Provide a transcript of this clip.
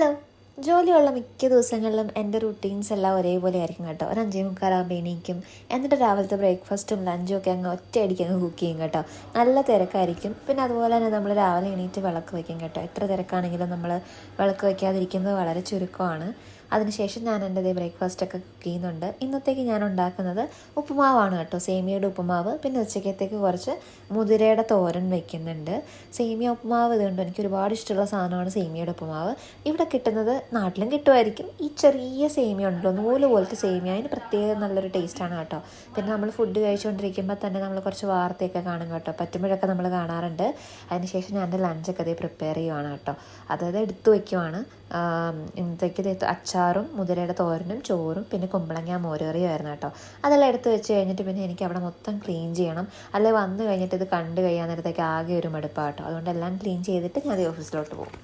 Hello. ജോലിയുള്ള മിക്ക ദിവസങ്ങളിലും എൻ്റെ റുട്ടീൻസ് എല്ലാം ഒരേപോലെ ആയിരിക്കും കേട്ടോ. ഒരു 5:45 എണീക്കും. എന്നിട്ട് രാവിലത്തെ ബ്രേക്ക്ഫാസ്റ്റും ലഞ്ചും ഒക്കെ അങ്ങ് ഒറ്റയടിക്ക് അങ്ങ് കുക്ക് ചെയ്യും കേട്ടോ. നല്ല തിരക്കായിരിക്കും. പിന്നെ അതുപോലെ തന്നെ നമ്മൾ രാവിലെ എണീറ്റ് വിളക്ക് വയ്ക്കും കേട്ടോ. എത്ര തിരക്കാണെങ്കിലും നമ്മൾ വിളക്ക് വയ്ക്കാതിരിക്കുന്നത് വളരെ ചുരുക്കമാണ്. അതിനുശേഷം ഞാൻ എൻ്റെ ബ്രേക്ക്ഫാസ്റ്റൊക്കെ കുക്ക് ചെയ്യുന്നുണ്ട്. ഇന്നത്തേക്ക് ഞാൻ ഉണ്ടാക്കുന്നത് ഉപ്പുമാവാണ് കേട്ടോ. സേമിയയുടെ ഉപ്പുമാവ്. പിന്നെ ഉച്ചക്കത്തേക്ക് കുറച്ച് മുതിരയുടെ തോരൻ വയ്ക്കുന്നുണ്ട്. സേമിയ ഉപ്പുമാവ് ഇതുകൊണ്ട് എനിക്ക് ഒരുപാട് ഇഷ്ടമുള്ള സാധനമാണ് സേമിയയുടെ ഉപ്പുമാവ്. ഇവിടെ കിട്ടുന്നത് നാട്ടിലും കിട്ടുമായിരിക്കും. ഈ ചെറിയ സേമിയ ഉണ്ടല്ലോ, നൂല് പോലത്തെ സേമിയ, അതിന് പ്രത്യേകം നല്ലൊരു ടേസ്റ്റാണ് കേട്ടോ. പിന്നെ നമ്മൾ ഫുഡ് കഴിച്ചുകൊണ്ടിരിക്കുമ്പോൾ തന്നെ നമ്മൾ കുറച്ച് വാർത്തയൊക്കെ കാണും കേട്ടോ. പറ്റുമ്പോഴൊക്കെ നമ്മൾ കാണാറുണ്ട്. അതിനുശേഷം ഞാൻ എൻ്റെ ലഞ്ചൊക്കെ അതേ പ്രിപ്പയർ ചെയ്യുവാണ് കേട്ടോ. അതായത് എടുത്തു വയ്ക്കുവാണ്. ഇന്നത്തേക്ക് അച്ചാറും മുതിരയുടെ തോരനും ചോറും പിന്നെ കുമ്പളങ്ങ മോരുകറിയുമായിരുന്നു കേട്ടോ. അതെല്ലാം എടുത്ത് വെച്ച് കഴിഞ്ഞിട്ട് പിന്നെ എനിക്ക് അവിടെ മൊത്തം ക്ലീൻ ചെയ്യണം. അല്ലെ വന്നു കഴിഞ്ഞിട്ട് ഇത് കണ്ടു കഴിയാൻ നേരത്തേക്ക് ആകെ ഒരു മടുപ്പാണ് കേട്ടോ. അതുകൊണ്ട് എല്ലാം ക്ലീൻ ചെയ്തിട്ട് ഞാൻ ഓഫീസിലോട്ട് പോകും.